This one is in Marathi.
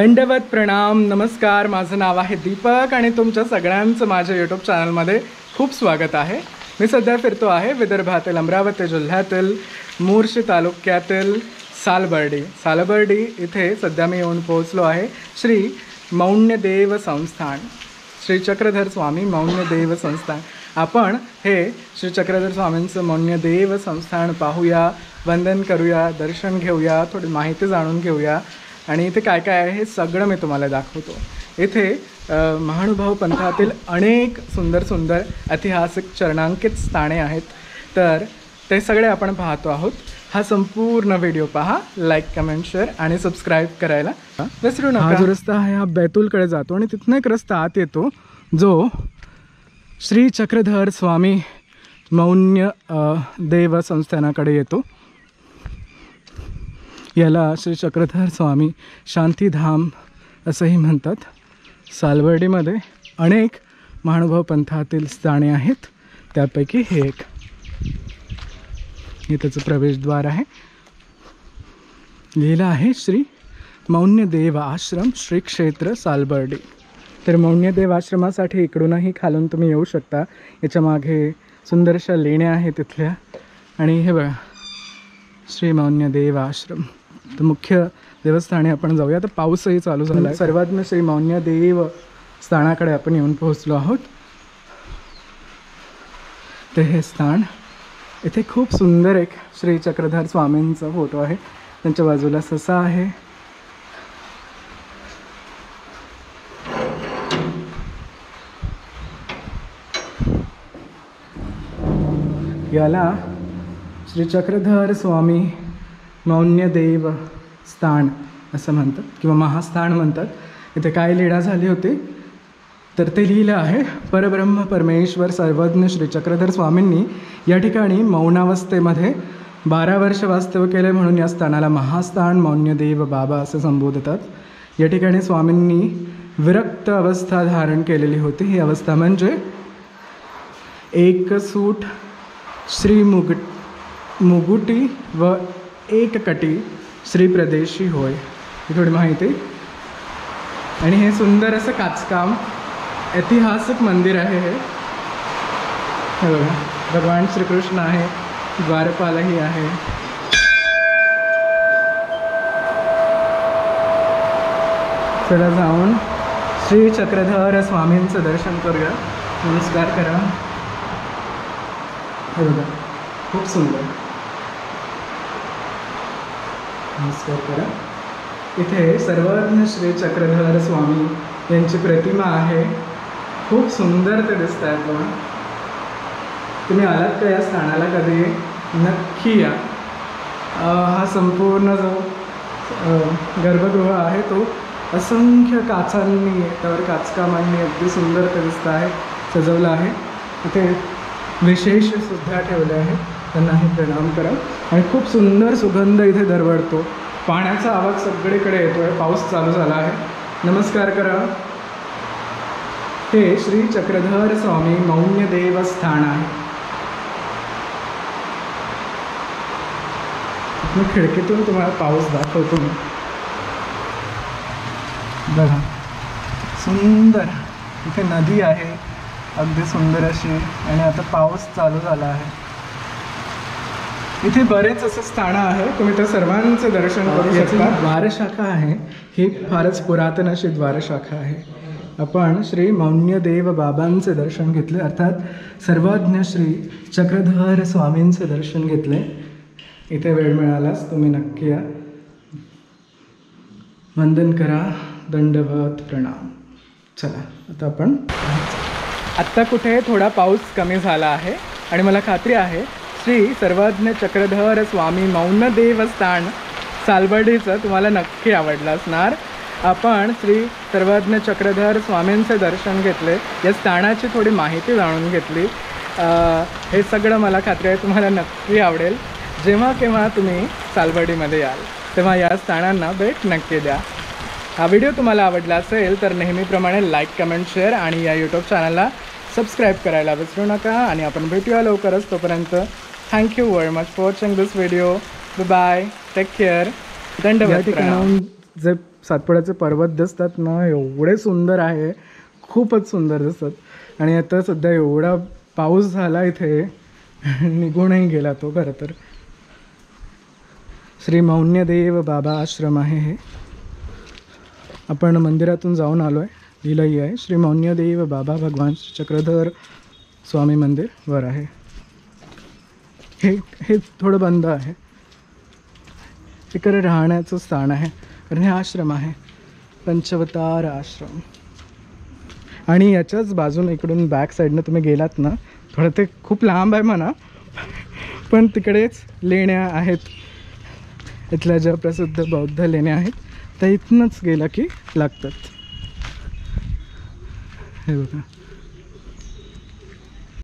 दंडवत प्रणाम नमस्कार। माझं नाव आहे दीपक आणि तुमच्या सगळ्यांचं माझ्या यूट्यूब चॅनलमध्ये खूप स्वागत आहे। मी सध्या फिरतो आहे विदर्भातील अमरावती जिल्ह्यातील मोर्शी तालुक्यातील सालबर्डी इथे सध्या मी येऊन पोहोचलो आहे। श्री मौन्यदेव संस्थान, श्री चक्रधर स्वामी मौन्यदेव संस्थान। आपण हे श्री चक्रधर स्वामींचं मौन्यदेव संस्थान पाहूया, वंदन करूया, दर्शन घेऊया, थोडी माहिती जाणून घेऊया आणि इथे काय काय आहे हे सगळं मी तुम्हाला दाखवतो। इथे महानुभाव पंथातील अनेक सुंदर सुंदर ऐतिहासिक चरणांकित स्थाने आहेत, तर ते सगळे आपण पाहतो आहोत। हा संपूर्ण व्हिडिओ पहा, लाईक कमेंट शेअर आणि सबस्क्राईब करायला विसरू नका। हा जो रस्ता आहे हा बैतूलकडे जातो आणि तिथून एक रस्ता आत येतो जो श्री चक्रधर स्वामी मौन्य देव संस्थानाकडे येतो। याला श्री चक्रधर स्वामी शांतीधाम असंही म्हणतात। सालबर्डीमध्ये अनेक महानुभाव पंथातील स्थाने आहेत, त्यापैकी हे एक। हे त्याचं प्रवेशद्वार आहे, लिहिलं आहे श्री मौन्यदेव आश्रम श्री क्षेत्र सालबर्डी। तर मौन्यदेव आश्रमासाठी इकडूनही खालून तुम्ही येऊ शकता। याच्या मागे सुंदरशा लेण्या आहेत तिथल्या, आणि हे बघा श्री मौन्यदेव आश्रम। तर मुख्य देवस्थानी आपण जाऊया। तर पाऊसही चालू झाला आहे। सर्वात्म श्री मौन्यदेव स्थानाकडे आपण येऊन पोहोचलो आहोत। तर हे स्थान, इथे खूप सुंदर एक श्री चक्रधर स्वामींचा फोटो आहे, त्यांच्या बाजूला ससा आहे। याला श्री चक्रधर स्वामी मौन्यदेव स्थान असं म्हणतात किंवा महास्थान म्हणतात। इथे काय लीळा झाली होती तर ते लिहिलं आहे। परब्रह्म परमेश्वर सर्वज्ञ श्री चक्रधर स्वामींनी या ठिकाणी मौनावस्थेमध्ये 12 वर्ष वास्तव्य केले, म्हणून या स्थानाला महास्थान मौन्यदेव बाबा असे संबोधतात। या ठिकाणी स्वामींनी विरक्त अवस्था धारण केलेली होती। ही अवस्था म्हणजे एकसूट श्री मुगुटी व एक कटी श्री प्रदेशी होय, ही थोडी माहिती। आणि हे सुंदर असं काचकाम ऐतिहासिक मंदिर आहे। हे बघा, भगवान श्रीकृष्ण आहे, द्वारपालही आहे। चला जाऊन श्री चक्रधर स्वामींचं दर्शन करूया, नमस्कार करा। हे बघा खूप सुंदर, नमस्कार करा। इथे सर्वज्ञ श्री चक्रधर स्वामी यांची प्रतिमा आहे, खूप सुंदर ते दिसत आहेत बघा। तुम्ही आलात का या स्थानाला कधी, नक्की या। हा संपूर्ण जो गर्भगृह आहे तो असंख्य काचांनी, त्यावर काचकामांनी अगदी सुंदर ते दिसत आहे, सजवलं आहे। इथे विशेष सुद्धा ठेवले आहे, त्यांनाही प्रणाम करा। आणि खूप सुंदर सुगंध इथे दरवळतो, पाण्याचा आवाज सगळीकडे येतोय, पाऊस चालू झाला आहे। नमस्कार करा। हे श्री चक्रधर स्वामी मौन्यदेव स्थान आहे। मी खिडकीतून तुम्हाला पाऊस दाखवतो। बघा सुंदर, इथे नदी आहे अगदी सुंदर अशी, आणि आता पाऊस चालू झाला आहे। इथे बरेच असे स्थानं आहे, तुम्ही त्या सर्वांचे दर्शन करू शकता। द्वारशाखा आहे, ही फारच पुरातन अशी द्वारशाखा आहे। आपण श्री मौन्यदेव बाबांचे दर्शन घेतले, अर्थात सर्वज्ञ श्री चक्रधर स्वामींचे दर्शन घेतले। इथे वेळ मिळालाच तुम्ही नक्की या, वंदन करा, दंडवत प्रणाम। चला आता आपण आत्ता कुठे थोडा पाऊस कमी झाला आहे आणि मला खात्री आहे श्री सर्वज्ञ चक्रधर स्वामी मौन्यदेव स्थान सालबर्डीचं तुम्हाला नक्की आवडलं असणार। आपण श्री सर्वज्ञ चक्रधर स्वामींचे दर्शन घेतले, या स्थानाची थोडी माहिती जाणून घेतली। हे सगळं मला खात्री आहे तुम्हाला नक्की आवडेल। जेव्हा केव्हा तुम्ही सालबर्डीमध्ये याल तेव्हा या स्थानांना भेट नक्की द्या। हा व्हिडिओ तुम्हाला आवडला असेल तर नेहमीप्रमाणे लाईक कमेंट शेअर आणि या यूट्यूब चॅनलला सबस्क्राईब करायला विसरू नका। आणि आपण भेटूया लवकरच, तोपर्यंत thank you very much for watching this video. Bye, take care, दंडवत प्रणाम। जे सातपुड्याचे पर्वत दिसतात ना, एवढे सुंदर आहे, खूपच सुंदर दिसतात. आणि आता सध्या एवढा पाऊस झाला इथे निघूनही गेला तो. खरं तर श्री मौन्यदेव बाबा आश्रम आहे हे. आपण मंदिरातून जाऊन आलो आहे. लिहिलंही आहे श्री मौन्यदेव बाबा भगवान चक्रधर स्वामी मंदिर वर आहे. हे थोडं बंद आहे. इकडे राहण्याचं स्थान आहे कारण हे आश्रम आहे, पंचवतार आश्रम. आणि याच्याच बाजून इकडून बॅक साईडनं तुम्ही गेलात ना, थोडं ते खूप लांब आहे म्हणा, पण तिकडेच लेण्या आहेत. इथल्या ज्या प्रसिद्ध बौद्ध लेण्या आहेत त्या इथनंच गेला की लागतात. हे बघा